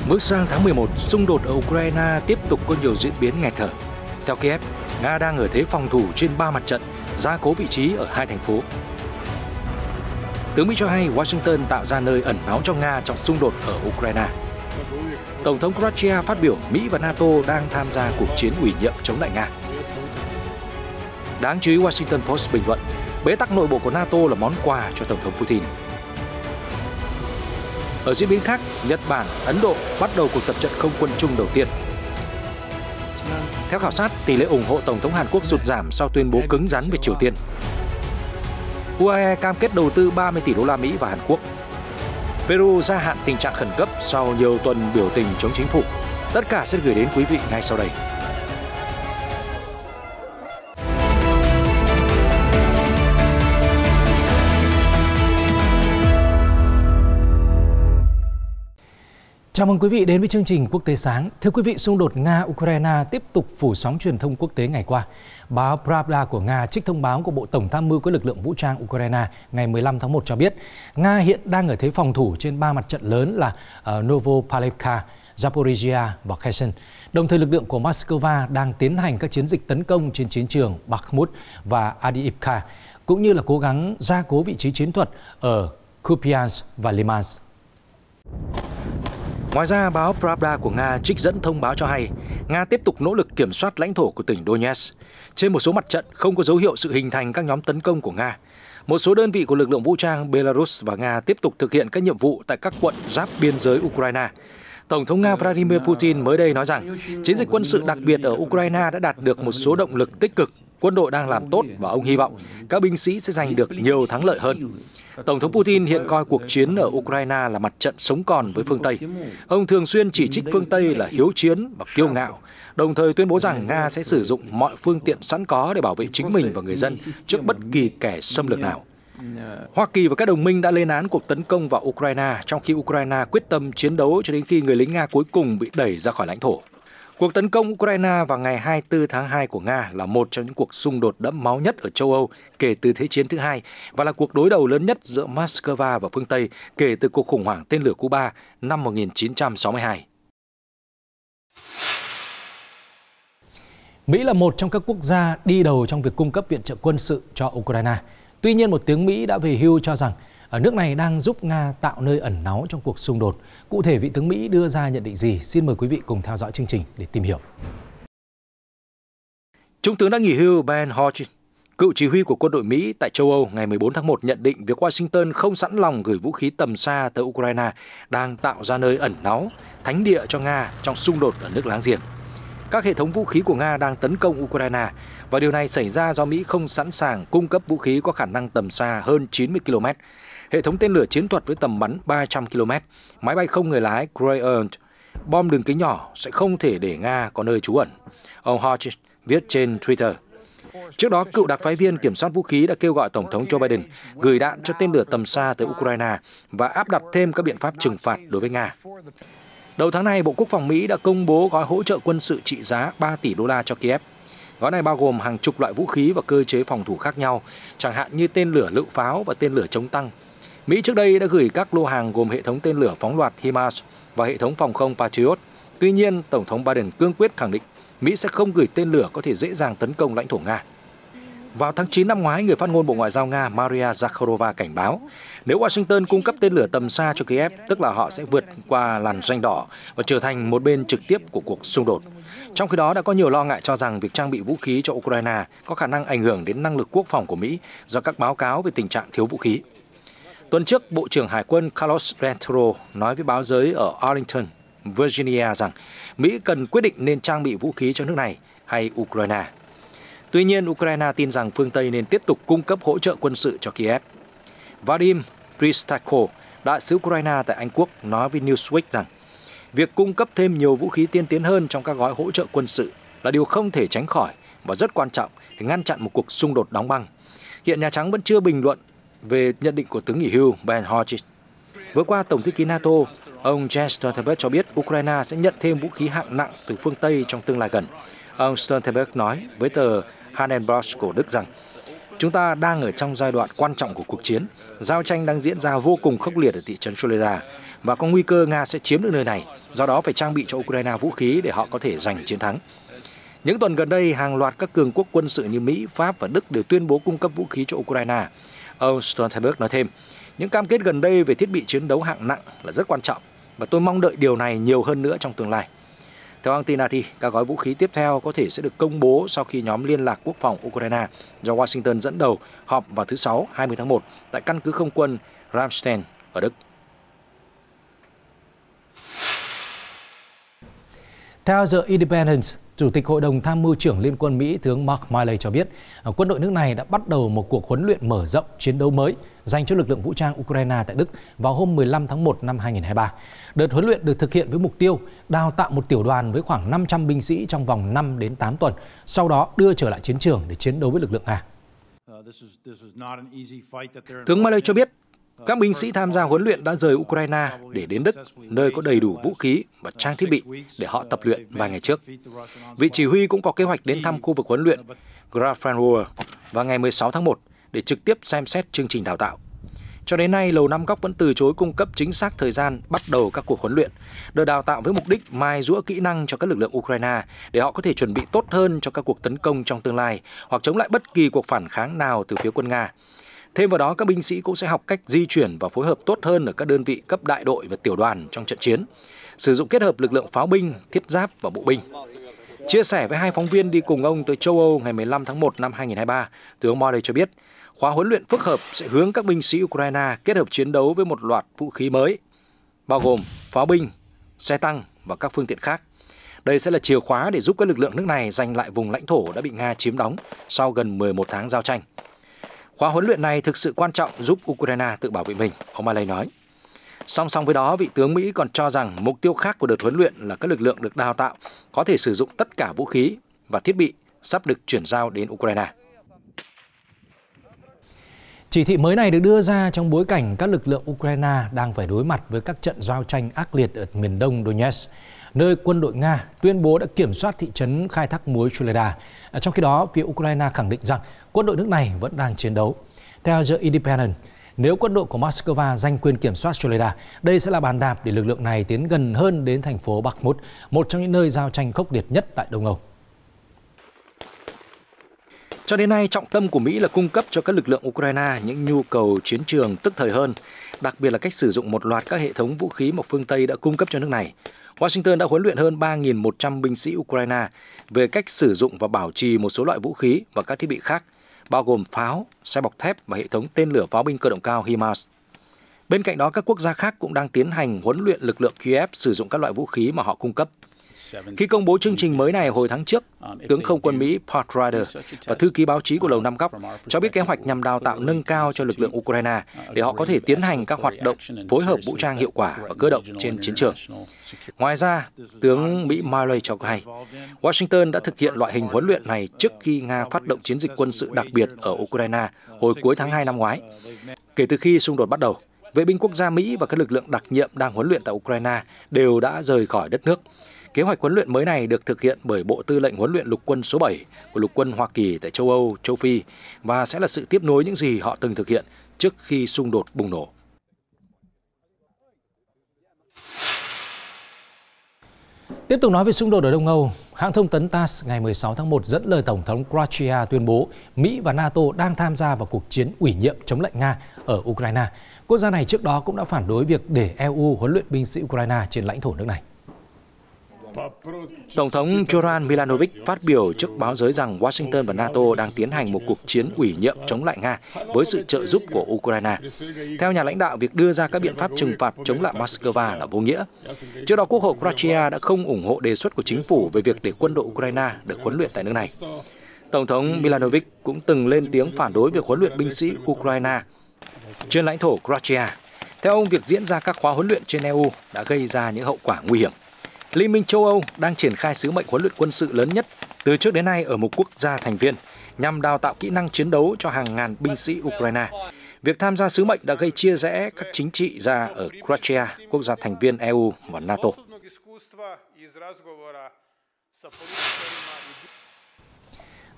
Bước sang tháng 11, xung đột ở Ukraine tiếp tục có nhiều diễn biến nghẹt thở. Theo Kiev, Nga đang ở thế phòng thủ trên 3 mặt trận, gia cố vị trí ở 2 thành phố. Tướng Mỹ cho hay Washington tạo ra nơi ẩn náu cho Nga trong xung đột ở Ukraine. Tổng thống Croatia phát biểu Mỹ và NATO đang tham gia cuộc chiến ủy nhiệm chống lại Nga. Đáng chú ý, Washington Post bình luận, bế tắc nội bộ của NATO là món quà cho Tổng thống Putin. Ở diễn biến khác, Nhật Bản, Ấn Độ bắt đầu cuộc tập trận không quân chung đầu tiên. Theo khảo sát, tỷ lệ ủng hộ Tổng thống Hàn Quốc sụt giảm sau tuyên bố cứng rắn về Triều Tiên. UAE cam kết đầu tư 30 tỷ đô la Mỹ vào Hàn Quốc. Peru gia hạn tình trạng khẩn cấp sau nhiều tuần biểu tình chống chính phủ. Tất cả sẽ gửi đến quý vị ngay sau đây. Chào mừng quý vị đến với chương trình Quốc tế sáng. Thưa quý vị, xung đột Nga-Ukraine tiếp tục phủ sóng truyền thông quốc tế ngày qua. Báo Pravda của Nga trích thông báo của Bộ Tổng tham mưu của lực lượng vũ trang Ukraine ngày 15 tháng 1 cho biết Nga hiện đang ở thế phòng thủ trên 3 mặt trận lớn là Novopavlivka, Zaporizhia và Kherson. Đồng thời lực lượng của Moscow đang tiến hành các chiến dịch tấn công trên chiến trường Bakhmut và Avdiivka, cũng như là cố gắng gia cố vị trí chiến thuật ở Kupiansk và Limansk. Ngoài ra, báo Pravda của Nga trích dẫn thông báo cho hay Nga tiếp tục nỗ lực kiểm soát lãnh thổ của tỉnh Donetsk. Trên một số mặt trận không có dấu hiệu sự hình thành các nhóm tấn công của Nga. Một số đơn vị của lực lượng vũ trang Belarus và Nga tiếp tục thực hiện các nhiệm vụ tại các quận giáp biên giới Ukraine. Tổng thống Nga Vladimir Putin mới đây nói rằng chiến dịch quân sự đặc biệt ở Ukraine đã đạt được một số động lực tích cực. Quân đội đang làm tốt và ông hy vọng các binh sĩ sẽ giành được nhiều thắng lợi hơn. Tổng thống Putin hiện coi cuộc chiến ở Ukraine là mặt trận sống còn với phương Tây. Ông thường xuyên chỉ trích phương Tây là hiếu chiến và kiêu ngạo, đồng thời tuyên bố rằng Nga sẽ sử dụng mọi phương tiện sẵn có để bảo vệ chính mình và người dân trước bất kỳ kẻ xâm lược nào. Hoa Kỳ và các đồng minh đã lên án cuộc tấn công vào Ukraine, trong khi Ukraine quyết tâm chiến đấu cho đến khi người lính Nga cuối cùng bị đẩy ra khỏi lãnh thổ. Cuộc tấn công Ukraine vào ngày 24 tháng 2 của Nga là một trong những cuộc xung đột đẫm máu nhất ở châu Âu kể từ Thế chiến thứ hai và là cuộc đối đầu lớn nhất giữa Moscow và phương Tây kể từ cuộc khủng hoảng tên lửa Cuba năm 1962. Mỹ là một trong các quốc gia đi đầu trong việc cung cấp viện trợ quân sự cho Ukraine. Tuy nhiên, một tướng Mỹ đã về hưu cho rằng ở nước này đang giúp Nga tạo nơi ẩn náu trong cuộc xung đột. Cụ thể, vị tướng Mỹ đưa ra nhận định gì? Xin mời quý vị cùng theo dõi chương trình để tìm hiểu. Trung tướng đã nghỉ hưu Ben Hodges, cựu chỉ huy của quân đội Mỹ tại châu Âu ngày 14 tháng 1 nhận định việc Washington không sẵn lòng gửi vũ khí tầm xa tới Ukraine đang tạo ra nơi ẩn náu, thánh địa cho Nga trong xung đột ở nước láng giềng. Các hệ thống vũ khí của Nga đang tấn công Ukraine và điều này xảy ra do Mỹ không sẵn sàng cung cấp vũ khí có khả năng tầm xa hơn 90 km, hệ thống tên lửa chiến thuật với tầm bắn 300 km, máy bay không người lái Greyhound, bom đường kính nhỏ sẽ không thể để Nga có nơi trú ẩn, ông Hodges viết trên Twitter. Trước đó, cựu đặc phái viên kiểm soát vũ khí đã kêu gọi Tổng thống Joe Biden gửi đạn cho tên lửa tầm xa tới Ukraine và áp đặt thêm các biện pháp trừng phạt đối với Nga. Đầu tháng này, Bộ Quốc phòng Mỹ đã công bố gói hỗ trợ quân sự trị giá 3 tỷ đô la cho Kiev. Gói này bao gồm hàng chục loại vũ khí và cơ chế phòng thủ khác nhau, chẳng hạn như tên lửa lựu pháo và tên lửa chống tăng. Mỹ trước đây đã gửi các lô hàng gồm hệ thống tên lửa phóng loạt HIMARS và hệ thống phòng không Patriot. Tuy nhiên, Tổng thống Biden cương quyết khẳng định Mỹ sẽ không gửi tên lửa có thể dễ dàng tấn công lãnh thổ Nga. Vào tháng 9 năm ngoái, người phát ngôn Bộ Ngoại giao Nga Maria Zakharova cảnh báo nếu Washington cung cấp tên lửa tầm xa cho Kiev, tức là họ sẽ vượt qua làn ranh đỏ và trở thành một bên trực tiếp của cuộc xung đột. Trong khi đó, đã có nhiều lo ngại cho rằng việc trang bị vũ khí cho Ukraine có khả năng ảnh hưởng đến năng lực quốc phòng của Mỹ do các báo cáo về tình trạng thiếu vũ khí. Tuần trước, Bộ trưởng Hải quân Carlos Rentero nói với báo giới ở Arlington, Virginia rằng Mỹ cần quyết định nên trang bị vũ khí cho nước này hay Ukraine. Tuy nhiên, Ukraine tin rằng phương Tây nên tiếp tục cung cấp hỗ trợ quân sự cho Kiev. Vadim Pristako, đại sứ Ukraine tại Anh Quốc, nói với Newsweek rằng việc cung cấp thêm nhiều vũ khí tiên tiến hơn trong các gói hỗ trợ quân sự là điều không thể tránh khỏi và rất quan trọng để ngăn chặn một cuộc xung đột đóng băng. Hiện Nhà Trắng vẫn chưa bình luận về nhận định của tướng nghỉ hưu Ben Hodges. Vừa qua, Tổng thư ký NATO, ông Jens Stoltenberg cho biết Ukraine sẽ nhận thêm vũ khí hạng nặng từ phương Tây trong tương lai gần. Ông Stoltenberg nói với tờ Handelsblatt của Đức rằng chúng ta đang ở trong giai đoạn quan trọng của cuộc chiến. Giao tranh đang diễn ra vô cùng khốc liệt ở thị trấn Soledar và có nguy cơ Nga sẽ chiếm được nơi này do đó phải trang bị cho Ukraine vũ khí để họ có thể giành chiến thắng. Những tuần gần đây, hàng loạt các cường quốc quân sự như Mỹ, Pháp và Đức đều tuyên bố cung cấp vũ khí cho Ukraine. Ông Stoltenberg nói thêm, những cam kết gần đây về thiết bị chiến đấu hạng nặng là rất quan trọng và tôi mong đợi điều này nhiều hơn nữa trong tương lai. Theo hãng tin RT, các gói vũ khí tiếp theo có thể sẽ được công bố sau khi nhóm liên lạc quốc phòng Ukraine do Washington dẫn đầu họp vào thứ Sáu 20 tháng 1 tại căn cứ không quân Ramstein ở Đức. Theo The Independent, Chủ tịch Hội đồng Tham mưu trưởng Liên quân Mỹ tướng Mark Milley cho biết quân đội nước này đã bắt đầu một cuộc huấn luyện mở rộng chiến đấu mới dành cho lực lượng vũ trang Ukraine tại Đức vào hôm 15 tháng 1 năm 2023. Đợt huấn luyện được thực hiện với mục tiêu đào tạo một tiểu đoàn với khoảng 500 binh sĩ trong vòng 5 đến 8 tuần, sau đó đưa trở lại chiến trường để chiến đấu với lực lượng Nga. Tướng Milley cho biết, các binh sĩ tham gia huấn luyện đã rời Ukraine để đến Đức, nơi có đầy đủ vũ khí và trang thiết bị để họ tập luyện vài ngày trước. Vị chỉ huy cũng có kế hoạch đến thăm khu vực huấn luyện Grafenwohr vào ngày 16 tháng 1 để trực tiếp xem xét chương trình đào tạo. Cho đến nay, Lầu Năm Góc vẫn từ chối cung cấp chính xác thời gian bắt đầu các cuộc huấn luyện, được đào tạo với mục đích mài giũa kỹ năng cho các lực lượng Ukraine để họ có thể chuẩn bị tốt hơn cho các cuộc tấn công trong tương lai hoặc chống lại bất kỳ cuộc phản kháng nào từ phía quân Nga. Thêm vào đó, các binh sĩ cũng sẽ học cách di chuyển và phối hợp tốt hơn ở các đơn vị cấp đại đội và tiểu đoàn trong trận chiến, sử dụng kết hợp lực lượng pháo binh, thiết giáp và bộ binh. Chia sẻ với hai phóng viên đi cùng ông tới châu Âu ngày 15 tháng 1 năm 2023, tướng Milley cho biết, khóa huấn luyện phức hợp sẽ hướng các binh sĩ Ukraine kết hợp chiến đấu với một loạt vũ khí mới, bao gồm pháo binh, xe tăng và các phương tiện khác. Đây sẽ là chìa khóa để giúp các lực lượng nước này giành lại vùng lãnh thổ đã bị Nga chiếm đóng sau gần 11 tháng giao tranh. Khóa huấn luyện này thực sự quan trọng giúp Ukraine tự bảo vệ mình, ông Milley nói. Song song với đó, vị tướng Mỹ còn cho rằng mục tiêu khác của đợt huấn luyện là các lực lượng được đào tạo có thể sử dụng tất cả vũ khí và thiết bị sắp được chuyển giao đến Ukraine. Chỉ thị mới này được đưa ra trong bối cảnh các lực lượng Ukraine đang phải đối mặt với các trận giao tranh ác liệt ở miền đông Donetsk, nơi quân đội Nga tuyên bố đã kiểm soát thị trấn khai thác muối Soledar. Trong khi đó, phía Ukraine khẳng định rằng quân đội nước này vẫn đang chiến đấu. Theo The Independent, nếu quân đội của Moscow giành quyền kiểm soát Soledar, đây sẽ là bàn đạp để lực lượng này tiến gần hơn đến thành phố Bakhmut, một trong những nơi giao tranh khốc liệt nhất tại Đông Âu. Cho đến nay, trọng tâm của Mỹ là cung cấp cho các lực lượng Ukraine những nhu cầu chiến trường tức thời hơn, đặc biệt là cách sử dụng một loạt các hệ thống vũ khí mà phương Tây đã cung cấp cho nước này. Washington đã huấn luyện hơn 3.100 binh sĩ Ukraine về cách sử dụng và bảo trì một số loại vũ khí và các thiết bị khác, bao gồm pháo, xe bọc thép và hệ thống tên lửa pháo binh cơ động cao HIMARS. Bên cạnh đó, các quốc gia khác cũng đang tiến hành huấn luyện lực lượng Kiev sử dụng các loại vũ khí mà họ cung cấp. Khi công bố chương trình mới này hồi tháng trước, tướng không quân Mỹ Pat Ryder và thư ký báo chí của Lầu Năm Góc cho biết kế hoạch nhằm đào tạo nâng cao cho lực lượng Ukraine để họ có thể tiến hành các hoạt động phối hợp vũ trang hiệu quả và cơ động trên chiến trường. Ngoài ra, tướng Mỹ Milley cho hay, Washington đã thực hiện loại hình huấn luyện này trước khi Nga phát động chiến dịch quân sự đặc biệt ở Ukraine hồi cuối tháng 2 năm ngoái. Kể từ khi xung đột bắt đầu, vệ binh quốc gia Mỹ và các lực lượng đặc nhiệm đang huấn luyện tại Ukraine đều đã rời khỏi đất nước. Kế hoạch huấn luyện mới này được thực hiện bởi Bộ Tư lệnh Huấn luyện Lục quân số 7 của Lục quân Hoa Kỳ tại châu Âu, châu Phi và sẽ là sự tiếp nối những gì họ từng thực hiện trước khi xung đột bùng nổ. Tiếp tục nói về xung đột ở Đông Âu, hãng thông tấn TASS ngày 16 tháng 1 dẫn lời Tổng thống Croatia tuyên bố Mỹ và NATO đang tham gia vào cuộc chiến ủy nhiệm chống lại Nga ở Ukraine. Quốc gia này trước đó cũng đã phản đối việc để EU huấn luyện binh sĩ Ukraine trên lãnh thổ nước này. Tổng thống Zoran Milanovic phát biểu trước báo giới rằng Washington và NATO đang tiến hành một cuộc chiến ủy nhiệm chống lại Nga với sự trợ giúp của Ukraine. Theo nhà lãnh đạo, việc đưa ra các biện pháp trừng phạt chống lại Moscow là vô nghĩa. Trước đó, Quốc hội Croatia đã không ủng hộ đề xuất của chính phủ về việc để quân đội Ukraine được huấn luyện tại nước này. Tổng thống Milanovic cũng từng lên tiếng phản đối việc huấn luyện binh sĩ Ukraine trên lãnh thổ Croatia. Theo ông, việc diễn ra các khóa huấn luyện trên EU đã gây ra những hậu quả nguy hiểm. Liên minh châu Âu đang triển khai sứ mệnh huấn luyện quân sự lớn nhất từ trước đến nay ở một quốc gia thành viên nhằm đào tạo kỹ năng chiến đấu cho hàng ngàn binh sĩ Ukraine. Việc tham gia sứ mệnh đã gây chia rẽ các chính trị gia ở Croatia, quốc gia thành viên EU và NATO.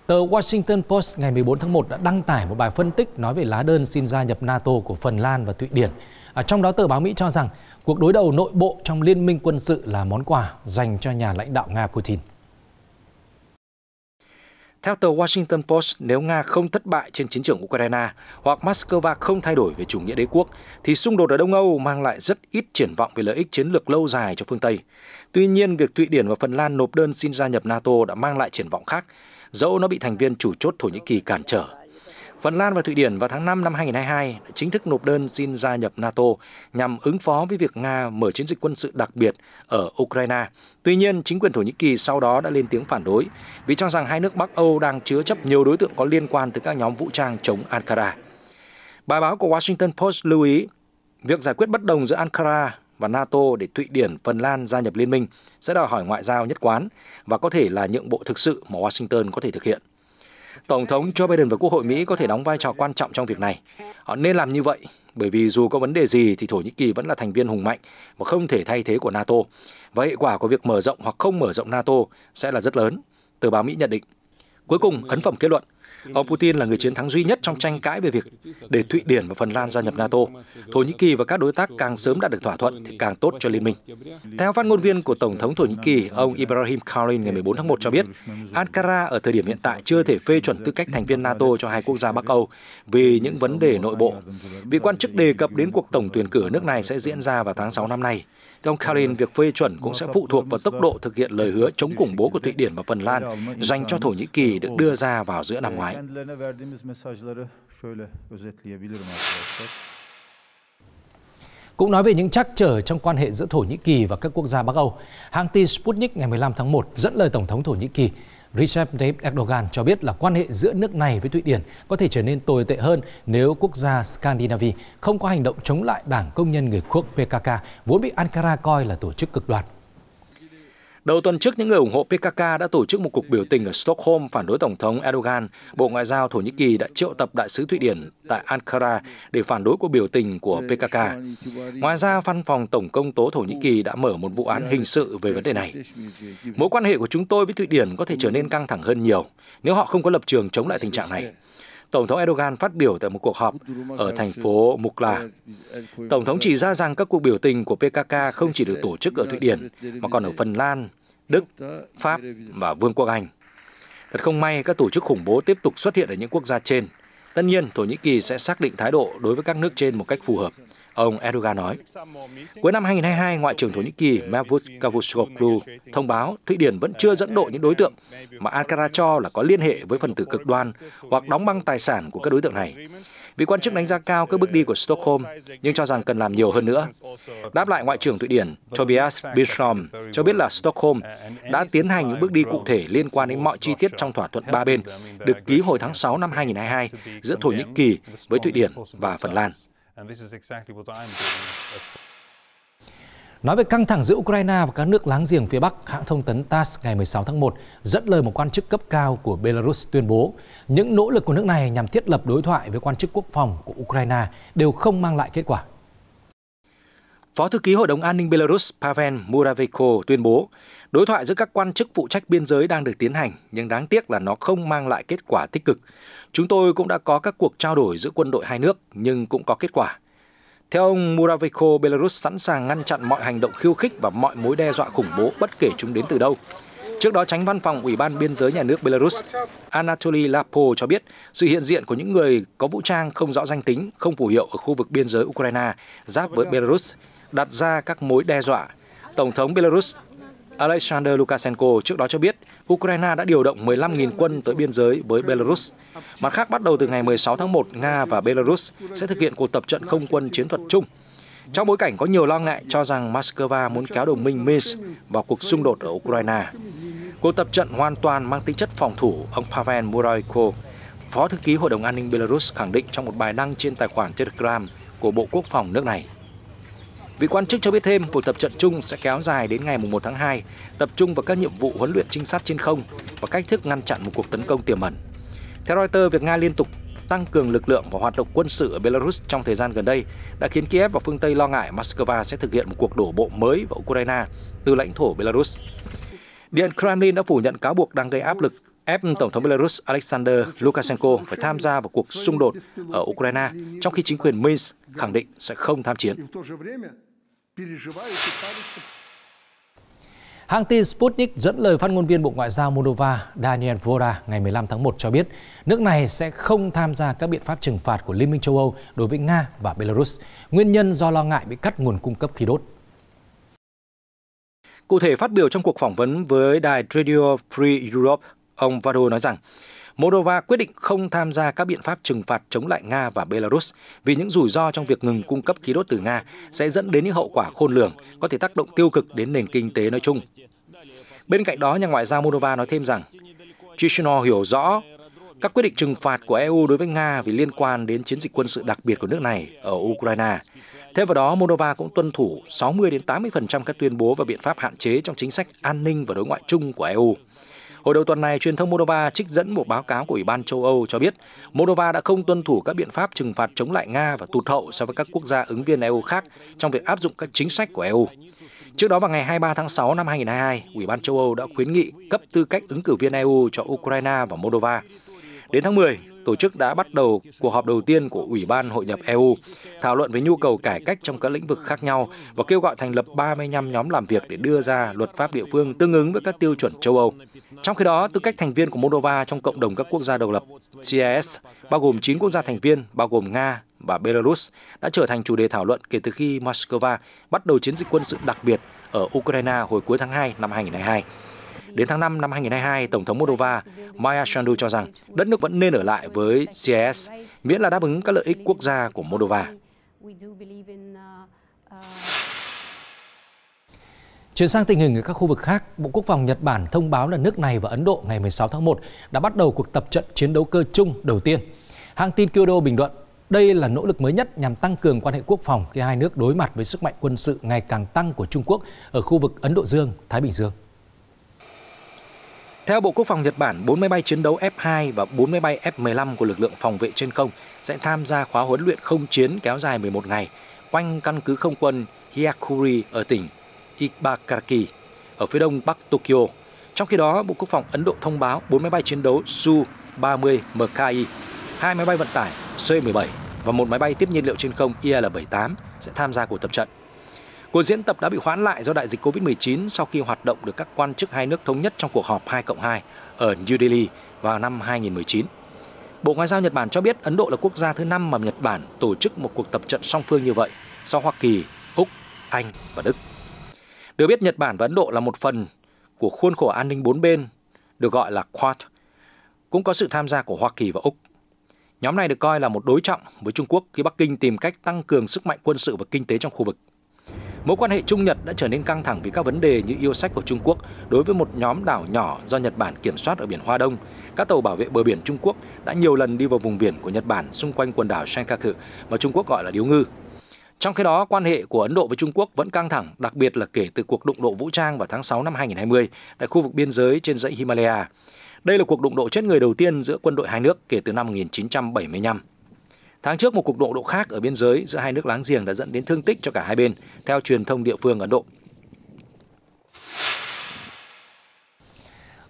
Tờ Washington Post ngày 14 tháng 1 đã đăng tải một bài phân tích nói về lá đơn xin gia nhập NATO của Phần Lan và Thụy Điển. Trong đó tờ báo Mỹ cho rằng cuộc đối đầu nội bộ trong liên minh quân sự là món quà dành cho nhà lãnh đạo Nga Putin. Theo tờ Washington Post, nếu Nga không thất bại trên chiến trường Ukraine hoặc Moscow không thay đổi về chủ nghĩa đế quốc, thì xung đột ở Đông Âu mang lại rất ít triển vọng về lợi ích chiến lược lâu dài cho phương Tây. Tuy nhiên, việc Thụy Điển và Phần Lan nộp đơn xin gia nhập NATO đã mang lại triển vọng khác, dẫu nó bị thành viên chủ chốt Thổ Nhĩ Kỳ cản trở. Phần Lan và Thụy Điển vào tháng 5 năm 2022 đã chính thức nộp đơn xin gia nhập NATO nhằm ứng phó với việc Nga mở chiến dịch quân sự đặc biệt ở Ukraine. Tuy nhiên, chính quyền Thổ Nhĩ Kỳ sau đó đã lên tiếng phản đối vì cho rằng hai nước Bắc Âu đang chứa chấp nhiều đối tượng có liên quan tới các nhóm vũ trang chống Ankara. Bài báo của Washington Post lưu ý, việc giải quyết bất đồng giữa Ankara và NATO để Thụy Điển, Phần Lan gia nhập liên minh sẽ đòi hỏi ngoại giao nhất quán và có thể là nhượng bộ thực sự mà Washington có thể thực hiện. Tổng thống Joe Biden và Quốc hội Mỹ có thể đóng vai trò quan trọng trong việc này. Họ nên làm như vậy, bởi vì dù có vấn đề gì thì Thổ Nhĩ Kỳ vẫn là thành viên hùng mạnh và không thể thay thế của NATO. Và hệ quả của việc mở rộng hoặc không mở rộng NATO sẽ là rất lớn, tờ báo Mỹ nhận định. Cuối cùng, ấn phẩm kết luận, ông Putin là người chiến thắng duy nhất trong tranh cãi về việc để Thụy Điển và Phần Lan gia nhập NATO. Thổ Nhĩ Kỳ và các đối tác càng sớm đạt được thỏa thuận thì càng tốt cho liên minh. Theo phát ngôn viên của Tổng thống Thổ Nhĩ Kỳ, ông Ibrahim Kalin ngày 14 tháng 1 cho biết, Ankara ở thời điểm hiện tại chưa thể phê chuẩn tư cách thành viên NATO cho hai quốc gia Bắc Âu vì những vấn đề nội bộ. Vị quan chức đề cập đến cuộc tổng tuyển cử ở nước này sẽ diễn ra vào tháng 6 năm nay. Theo ông Kalin, việc phê chuẩn cũng sẽ phụ thuộc vào tốc độ thực hiện lời hứa chống khủng bố của Thụy Điển và Phần Lan dành cho Thổ Nhĩ Kỳ được đưa ra vào giữa năm ngoái. Cũng nói về những trắc trở trong quan hệ giữa Thổ Nhĩ Kỳ và các quốc gia Bắc Âu, hãng tin Sputnik ngày 15 tháng 1 dẫn lời Tổng thống Thổ Nhĩ Kỳ Recep Tayyip Erdogan cho biết là quan hệ giữa nước này với Thụy Điển có thể trở nên tồi tệ hơn nếu quốc gia Scandinavia không có hành động chống lại Đảng Công nhân Người Quốc PKK, vốn bị Ankara coi là tổ chức cực đoan. Đầu tuần trước, những người ủng hộ PKK đã tổ chức một cuộc biểu tình ở Stockholm phản đối Tổng thống Erdogan. Bộ Ngoại giao Thổ Nhĩ Kỳ đã triệu tập đại sứ Thụy Điển tại Ankara để phản đối cuộc biểu tình của PKK. Ngoài ra, Văn phòng Tổng công tố Thổ Nhĩ Kỳ đã mở một vụ án hình sự về vấn đề này. Mối quan hệ của chúng tôi với Thụy Điển có thể trở nên căng thẳng hơn nhiều nếu họ không có lập trường chống lại tình trạng này. Tổng thống Erdogan phát biểu tại một cuộc họp ở thành phố Mukla. Tổng thống chỉ ra rằng các cuộc biểu tình của PKK không chỉ được tổ chức ở Thụy Điển, mà còn ở Phần Lan, Đức, Pháp và Vương quốc Anh. Thật không may, các tổ chức khủng bố tiếp tục xuất hiện ở những quốc gia trên. Tất nhiên, Thổ Nhĩ Kỳ sẽ xác định thái độ đối với các nước trên một cách phù hợp, ông Erdogan nói. Cuối năm 2022, Ngoại trưởng Thổ Nhĩ Kỳ Mevlut Cavusoglu thông báo Thụy Điển vẫn chưa dẫn độ những đối tượng mà Ankara cho là có liên hệ với phần tử cực đoan hoặc đóng băng tài sản của các đối tượng này. Vị quan chức đánh giá cao các bước đi của Stockholm, nhưng cho rằng cần làm nhiều hơn nữa. Đáp lại, Ngoại trưởng Thụy Điển Tobias Billström cho biết là Stockholm đã tiến hành những bước đi cụ thể liên quan đến mọi chi tiết trong thỏa thuận ba bên, được ký hồi tháng 6 năm 2022 giữa Thổ Nhĩ Kỳ với Thụy Điển và Phần Lan. Nói về căng thẳng giữa Ukraine và các nước láng giềng phía Bắc, hãng thông tấn TASS ngày 16 tháng 1 dẫn lời một quan chức cấp cao của Belarus tuyên bố những nỗ lực của nước này nhằm thiết lập đối thoại với quan chức quốc phòng của Ukraine đều không mang lại kết quả. Phó thư ký Hội đồng An ninh Belarus Pavel Muravyko tuyên bố đối thoại giữa các quan chức phụ trách biên giới đang được tiến hành, nhưng đáng tiếc là nó không mang lại kết quả tích cực. Chúng tôi cũng đã có các cuộc trao đổi giữa quân đội hai nước, nhưng cũng có kết quả. Theo ông Muravyko, Belarus sẵn sàng ngăn chặn mọi hành động khiêu khích và mọi mối đe dọa khủng bố bất kể chúng đến từ đâu. Trước đó, Chánh Văn phòng Ủy ban Biên giới Nhà nước Belarus Anatoly Lapo cho biết sự hiện diện của những người có vũ trang không rõ danh tính, không phù hiệu ở khu vực biên giới Ukraine giáp với Belarus đặt ra các mối đe dọa. Tổng thống Belarus Alexander Lukashenko trước đó cho biết Ukraine đã điều động 15.000 quân tới biên giới với Belarus. Mặt khác, bắt đầu từ ngày 16 tháng 1, Nga và Belarus sẽ thực hiện cuộc tập trận không quân chiến thuật chung. Trong bối cảnh có nhiều lo ngại cho rằng Moscow muốn kéo đồng minh Minsk vào cuộc xung đột ở Ukraine. Cuộc tập trận hoàn toàn mang tính chất phòng thủ, ông Pavel Muravyko, Phó thư ký Hội đồng An ninh Belarus khẳng định trong một bài đăng trên tài khoản Telegram của Bộ Quốc phòng nước này. Vị quan chức cho biết thêm, cuộc tập trận chung sẽ kéo dài đến ngày 1 tháng 2, tập trung vào các nhiệm vụ huấn luyện trinh sát trên không và cách thức ngăn chặn một cuộc tấn công tiềm ẩn. Theo Reuters, việc Nga liên tục tăng cường lực lượng và hoạt động quân sự ở Belarus trong thời gian gần đây đã khiến Kiev và phương Tây lo ngại Moscow sẽ thực hiện một cuộc đổ bộ mới vào Ukraine từ lãnh thổ Belarus. Điện Kremlin đã phủ nhận cáo buộc đang gây áp lực ép Tổng thống Belarus Alexander Lukashenko phải tham gia vào cuộc xung đột ở Ukraine, trong khi chính quyền Minsk khẳng định sẽ không tham chiến. Hãng tin Sputnik dẫn lời phát ngôn viên Bộ Ngoại giao Moldova Daniel Vora ngày 15 tháng 1 cho biết nước này sẽ không tham gia các biện pháp trừng phạt của Liên minh châu Âu đối với Nga và Belarus, nguyên nhân do lo ngại bị cắt nguồn cung cấp khí đốt. Cụ thể, phát biểu trong cuộc phỏng vấn với đài Radio Free Europe, ông Vado nói rằng Moldova quyết định không tham gia các biện pháp trừng phạt chống lại Nga và Belarus vì những rủi ro trong việc ngừng cung cấp khí đốt từ Nga sẽ dẫn đến những hậu quả khôn lường, có thể tác động tiêu cực đến nền kinh tế nói chung. Bên cạnh đó, nhà ngoại giao Moldova nói thêm rằng Chisinau hiểu rõ các quyết định trừng phạt của EU đối với Nga vì liên quan đến chiến dịch quân sự đặc biệt của nước này ở Ukraine. Thêm vào đó, Moldova cũng tuân thủ 60-80% các tuyên bố và biện pháp hạn chế trong chính sách an ninh và đối ngoại chung của EU. Hồi đầu tuần này, truyền thông Moldova trích dẫn một báo cáo của Ủy ban châu Âu cho biết Moldova đã không tuân thủ các biện pháp trừng phạt chống lại Nga và tụt hậu so với các quốc gia ứng viên EU khác trong việc áp dụng các chính sách của EU. Trước đó vào ngày 23 tháng 6 năm 2022, Ủy ban châu Âu đã khuyến nghị cấp tư cách ứng cử viên EU cho Ukraine và Moldova. Đến tháng 10, tổ chức đã bắt đầu cuộc họp đầu tiên của Ủy ban hội nhập EU, thảo luận về nhu cầu cải cách trong các lĩnh vực khác nhau và kêu gọi thành lập 35 nhóm làm việc để đưa ra luật pháp địa phương tương ứng với các tiêu chuẩn châu Âu. Trong khi đó, tư cách thành viên của Moldova trong cộng đồng các quốc gia độc lập CIS, bao gồm 9 quốc gia thành viên, bao gồm Nga và Belarus, đã trở thành chủ đề thảo luận kể từ khi Moscow bắt đầu chiến dịch quân sự đặc biệt ở Ukraine hồi cuối tháng 2 năm 2022. Đến tháng 5 năm 2022, Tổng thống Moldova Maia Sandu cho rằng đất nước vẫn nên ở lại với CIS, miễn là đáp ứng các lợi ích quốc gia của Moldova. Chuyển sang tình hình ở các khu vực khác, Bộ Quốc phòng Nhật Bản thông báo là nước này và Ấn Độ ngày 16 tháng 1 đã bắt đầu cuộc tập trận chiến đấu cơ chung đầu tiên. Hãng tin Kyodo bình luận, đây là nỗ lực mới nhất nhằm tăng cường quan hệ quốc phòng khi hai nước đối mặt với sức mạnh quân sự ngày càng tăng của Trung Quốc ở khu vực Ấn Độ Dương, Thái Bình Dương. Theo Bộ Quốc phòng Nhật Bản, 4 máy bay chiến đấu F-2 và 4 máy bay F-15 của lực lượng phòng vệ trên không sẽ tham gia khóa huấn luyện không chiến kéo dài 11 ngày quanh căn cứ không quân Hyakuri ở tỉnh Ibaraki, ở phía đông bắc Tokyo. Trong khi đó, Bộ Quốc phòng Ấn Độ thông báo 4 máy bay chiến đấu Su-30 MKI, 2 máy bay vận tải C-17 và 1 máy bay tiếp nhiên liệu trên không IL-78 sẽ tham gia cuộc tập trận. Cuộc diễn tập đã bị hoãn lại do đại dịch Covid-19 sau khi hoạt động được các quan chức hai nước thống nhất trong cuộc họp 2+2 ở New Delhi vào năm 2019. Bộ Ngoại giao Nhật Bản cho biết Ấn Độ là quốc gia thứ 5 mà Nhật Bản tổ chức một cuộc tập trận song phương như vậy, sau Hoa Kỳ, Úc, Anh và Đức. Được biết, Nhật Bản và Ấn Độ là một phần của khuôn khổ an ninh 4 bên, được gọi là Quad, cũng có sự tham gia của Hoa Kỳ và Úc. Nhóm này được coi là một đối trọng với Trung Quốc khi Bắc Kinh tìm cách tăng cường sức mạnh quân sự và kinh tế trong khu vực. Mối quan hệ Trung Nhật đã trở nên căng thẳng vì các vấn đề như yêu sách của Trung Quốc đối với một nhóm đảo nhỏ do Nhật Bản kiểm soát ở biển Hoa Đông. Các tàu bảo vệ bờ biển Trung Quốc đã nhiều lần đi vào vùng biển của Nhật Bản xung quanh quần đảo Senkaku mà Trung Quốc gọi là Điếu Ngư. Trong khi đó, quan hệ của Ấn Độ với Trung Quốc vẫn căng thẳng, đặc biệt là kể từ cuộc đụng độ vũ trang vào tháng 6 năm 2020 tại khu vực biên giới trên dãy Himalaya. Đây là cuộc đụng độ chết người đầu tiên giữa quân đội hai nước kể từ năm 1975. Tháng trước, một cuộc đụng độ khác ở biên giới giữa hai nước láng giềng đã dẫn đến thương tích cho cả hai bên, theo truyền thông địa phương Ấn Độ.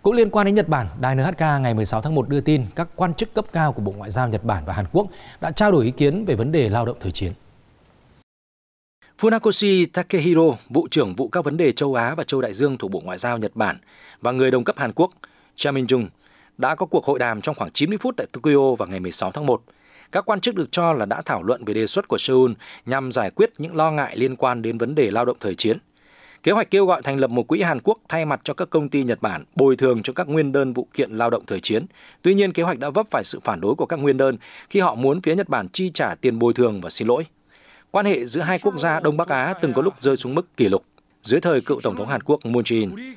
Cũng liên quan đến Nhật Bản, đài NHK ngày 16 tháng 1 đưa tin các quan chức cấp cao của Bộ Ngoại giao Nhật Bản và Hàn Quốc đã trao đổi ý kiến về vấn đề lao động thời chiến. Funakoshi Takehiro, vụ trưởng vụ các vấn đề châu Á và châu Đại Dương thuộc Bộ Ngoại giao Nhật Bản và người đồng cấp Hàn Quốc Cha Min-jung đã có cuộc hội đàm trong khoảng 90 phút tại Tokyo vào ngày 16 tháng 1. Các quan chức được cho là đã thảo luận về đề xuất của Seoul nhằm giải quyết những lo ngại liên quan đến vấn đề lao động thời chiến. Kế hoạch kêu gọi thành lập một quỹ Hàn Quốc thay mặt cho các công ty Nhật Bản bồi thường cho các nguyên đơn vụ kiện lao động thời chiến. Tuy nhiên, kế hoạch đã vấp phải sự phản đối của các nguyên đơn khi họ muốn phía Nhật Bản chi trả tiền bồi thường và xin lỗi. Quan hệ giữa hai quốc gia Đông Bắc Á từng có lúc rơi xuống mức kỷ lục dưới thời cựu Tổng thống Hàn Quốc Moon Jae-in.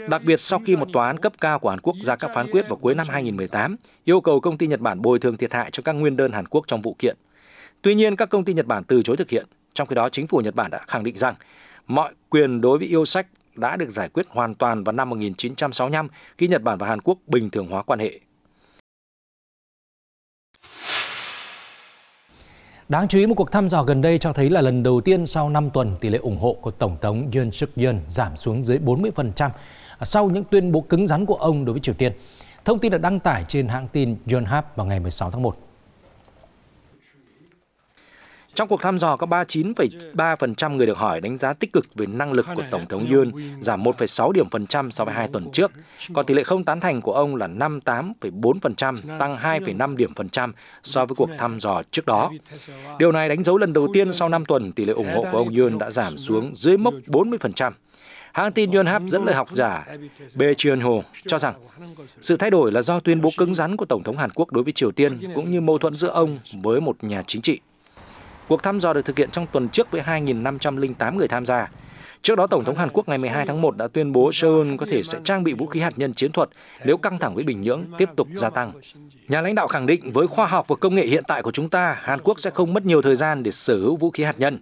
Đặc biệt sau khi một tòa án cấp cao của Hàn Quốc ra các phán quyết vào cuối năm 2018 yêu cầu công ty Nhật Bản bồi thường thiệt hại cho các nguyên đơn Hàn Quốc trong vụ kiện. Tuy nhiên, các công ty Nhật Bản từ chối thực hiện. Trong khi đó, chính phủ Nhật Bản đã khẳng định rằng mọi quyền đối với yêu sách đã được giải quyết hoàn toàn vào năm 1965 khi Nhật Bản và Hàn Quốc bình thường hóa quan hệ. Đáng chú ý, một cuộc thăm dò gần đây cho thấy là lần đầu tiên sau 5 tuần, tỷ lệ ủng hộ của Tổng thống Yoon Suk Yeol giảm xuống dưới 40% sau những tuyên bố cứng rắn của ông đối với Triều Tiên. Thông tin được đăng tải trên hãng tin Yonhap vào ngày 16 tháng 1. Trong cuộc thăm dò, có 39,3% người được hỏi đánh giá tích cực về năng lực của Tổng thống Yoon, giảm 1,6 điểm phần trăm so với 2 tuần trước. Còn tỷ lệ không tán thành của ông là 58,4%, tăng 2,5 điểm phần trăm so với cuộc thăm dò trước đó. Điều này đánh dấu lần đầu tiên sau 5 tuần tỷ lệ ủng hộ của ông Yoon đã giảm xuống dưới mốc 40%. Hãng tin Yonhap dẫn lời học giả Bae Cheon-ho cho rằng sự thay đổi là do tuyên bố cứng rắn của Tổng thống Hàn Quốc đối với Triều Tiên cũng như mâu thuẫn giữa ông với một nhà chính trị. Cuộc thăm dò được thực hiện trong tuần trước với 2.508 người tham gia. Trước đó, Tổng thống Hàn Quốc ngày 12 tháng 1 đã tuyên bố Seoul có thể sẽ trang bị vũ khí hạt nhân chiến thuật nếu căng thẳng với Bình Nhưỡng tiếp tục gia tăng. Nhà lãnh đạo khẳng định với khoa học và công nghệ hiện tại của chúng ta, Hàn Quốc sẽ không mất nhiều thời gian để sở hữu vũ khí hạt nhân.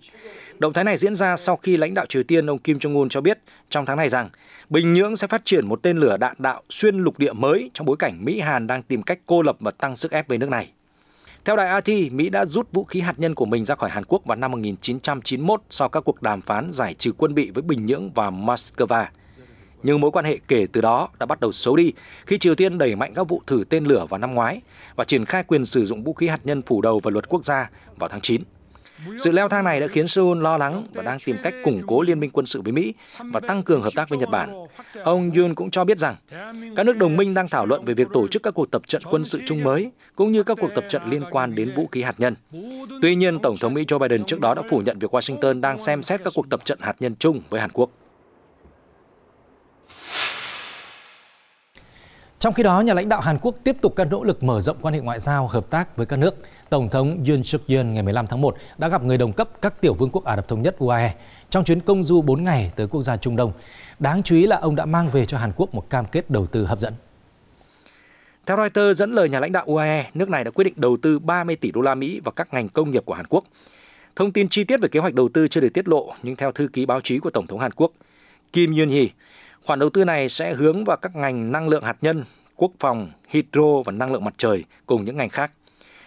Động thái này diễn ra sau khi lãnh đạo Triều Tiên ông Kim Jong-un cho biết trong tháng này rằng Bình Nhưỡng sẽ phát triển một tên lửa đạn đạo xuyên lục địa mới trong bối cảnh Mỹ-Hàn đang tìm cách cô lập và tăng sức ép về nước này. Theo đài RT, Mỹ đã rút vũ khí hạt nhân của mình ra khỏi Hàn Quốc vào năm 1991 sau các cuộc đàm phán giải trừ quân bị với Bình Nhưỡng và Moscow. Nhưng mối quan hệ kể từ đó đã bắt đầu xấu đi khi Triều Tiên đẩy mạnh các vụ thử tên lửa vào năm ngoái và triển khai quyền sử dụng vũ khí hạt nhân phủ đầu vào luật quốc gia vào tháng 9. Sự leo thang này đã khiến Seoul lo lắng và đang tìm cách củng cố liên minh quân sự với Mỹ và tăng cường hợp tác với Nhật Bản. Ông Yoon cũng cho biết rằng các nước đồng minh đang thảo luận về việc tổ chức các cuộc tập trận quân sự chung mới, cũng như các cuộc tập trận liên quan đến vũ khí hạt nhân. Tuy nhiên, Tổng thống Mỹ Joe Biden trước đó đã phủ nhận việc Washington đang xem xét các cuộc tập trận hạt nhân chung với Hàn Quốc. Trong khi đó, nhà lãnh đạo Hàn Quốc tiếp tục các nỗ lực mở rộng quan hệ ngoại giao, hợp tác với các nước. Tổng thống Yoon suk yeol ngày 15 tháng 1 đã gặp người đồng cấp các tiểu vương quốc Ả Rập Thống Nhất UAE trong chuyến công du 4 ngày tới quốc gia Trung Đông. Đáng chú ý là ông đã mang về cho Hàn Quốc một cam kết đầu tư hấp dẫn. Theo Reuters dẫn lời nhà lãnh đạo UAE, nước này đã quyết định đầu tư 30 tỷ đô la Mỹ vào các ngành công nghiệp của Hàn Quốc. Thông tin chi tiết về kế hoạch đầu tư chưa được tiết lộ, nhưng theo thư ký báo chí của Tổng thống Hàn Quốc Kim Yoon-hee, khoản đầu tư này sẽ hướng vào các ngành năng lượng hạt nhân, quốc phòng, hydro và năng lượng mặt trời cùng những ngành khác.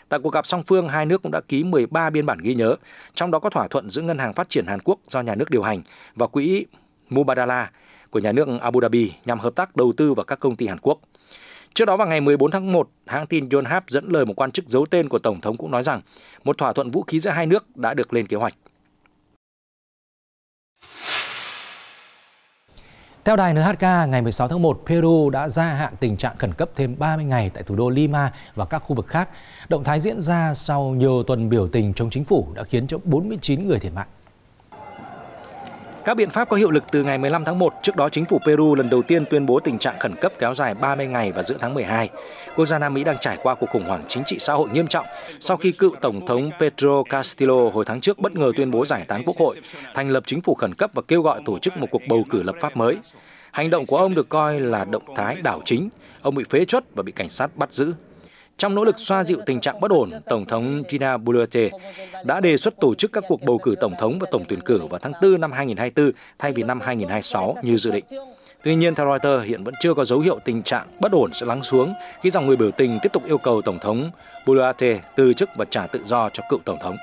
Tại cuộc gặp song phương, hai nước cũng đã ký 13 biên bản ghi nhớ, trong đó có thỏa thuận giữa Ngân hàng Phát triển Hàn Quốc do nhà nước điều hành và quỹ Mubadala của nhà nước Abu Dhabi nhằm hợp tác đầu tư vào các công ty Hàn Quốc. Trước đó vào ngày 14 tháng 1, hãng tin Yonhap dẫn lời một quan chức giấu tên của Tổng thống cũng nói rằng một thỏa thuận vũ khí giữa hai nước đã được lên kế hoạch. Theo đài NHK, ngày 16 tháng 1, Peru đã gia hạn tình trạng khẩn cấp thêm 30 ngày tại thủ đô Lima và các khu vực khác. Động thái diễn ra sau nhiều tuần biểu tình chống chính phủ đã khiến cho 49 người thiệt mạng. Các biện pháp có hiệu lực từ ngày 15 tháng 1, trước đó chính phủ Peru lần đầu tiên tuyên bố tình trạng khẩn cấp kéo dài 30 ngày vào giữa tháng 12. Quốc gia Nam Mỹ đang trải qua cuộc khủng hoảng chính trị xã hội nghiêm trọng sau khi cựu Tổng thống Pedro Castillo hồi tháng trước bất ngờ tuyên bố giải tán quốc hội, thành lập chính phủ khẩn cấp và kêu gọi tổ chức một cuộc bầu cử lập pháp mới. Hành động của ông được coi là động thái đảo chính, ông bị phế truất và bị cảnh sát bắt giữ. Trong nỗ lực xoa dịu tình trạng bất ổn, Tổng thống Dina Boluarte đã đề xuất tổ chức các cuộc bầu cử tổng thống và tổng tuyển cử vào tháng 4 năm 2024 thay vì năm 2026 như dự định. Tuy nhiên, theo Reuters, hiện vẫn chưa có dấu hiệu tình trạng bất ổn sẽ lắng xuống khi dòng người biểu tình tiếp tục yêu cầu Tổng thống Boluarte từ chức và trả tự do cho cựu Tổng thống.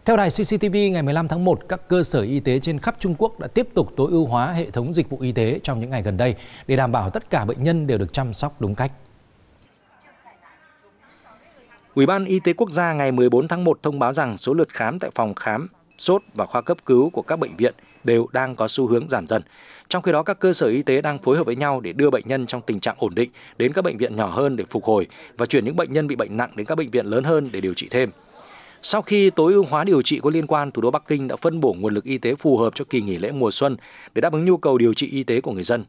Theo đài CCTV, ngày 15 tháng 1, các cơ sở y tế trên khắp Trung Quốc đã tiếp tục tối ưu hóa hệ thống dịch vụ y tế trong những ngày gần đây để đảm bảo tất cả bệnh nhân đều được chăm sóc đúng cách. Ủy ban Y tế Quốc gia ngày 14 tháng 1 thông báo rằng số lượt khám tại phòng khám, sốt và khoa cấp cứu của các bệnh viện đều đang có xu hướng giảm dần. Trong khi đó, các cơ sở y tế đang phối hợp với nhau để đưa bệnh nhân trong tình trạng ổn định đến các bệnh viện nhỏ hơn để phục hồi và chuyển những bệnh nhân bị bệnh nặng đến các bệnh viện lớn hơn để điều trị thêm. Sau khi tối ưu hóa điều trị có liên quan, thủ đô Bắc Kinh đã phân bổ nguồn lực y tế phù hợp cho kỳ nghỉ lễ mùa xuân để đáp ứng nhu cầu điều trị y tế của người dân.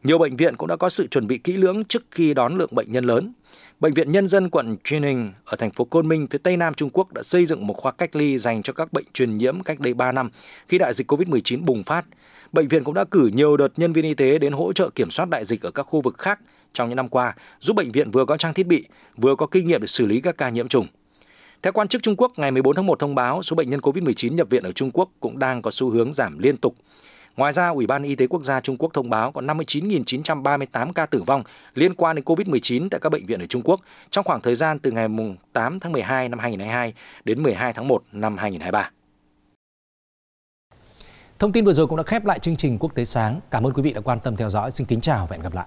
Nhiều bệnh viện cũng đã có sự chuẩn bị kỹ lưỡng trước khi đón lượng bệnh nhân lớn. Bệnh viện Nhân dân quận Jining ở thành phố Côn Minh, phía Tây Nam Trung Quốc đã xây dựng một khoa cách ly dành cho các bệnh truyền nhiễm cách đây 3 năm khi đại dịch COVID-19 bùng phát. Bệnh viện cũng đã cử nhiều đợt nhân viên y tế đến hỗ trợ kiểm soát đại dịch ở các khu vực khác trong những năm qua, giúp bệnh viện vừa có trang thiết bị, vừa có kinh nghiệm để xử lý các ca nhiễm trùng. Theo quan chức Trung Quốc, ngày 14 tháng 1 thông báo số bệnh nhân COVID-19 nhập viện ở Trung Quốc cũng đang có xu hướng giảm liên tục. Ngoài ra, Ủy ban Y tế Quốc gia Trung Quốc thông báo có 59.938 ca tử vong liên quan đến COVID-19 tại các bệnh viện ở Trung Quốc trong khoảng thời gian từ ngày 8 tháng 12 năm 2022 đến 12 tháng 1 năm 2023. Thông tin vừa rồi cũng đã khép lại chương trình Quốc tế sáng. Cảm ơn quý vị đã quan tâm theo dõi. Xin kính chào và hẹn gặp lại.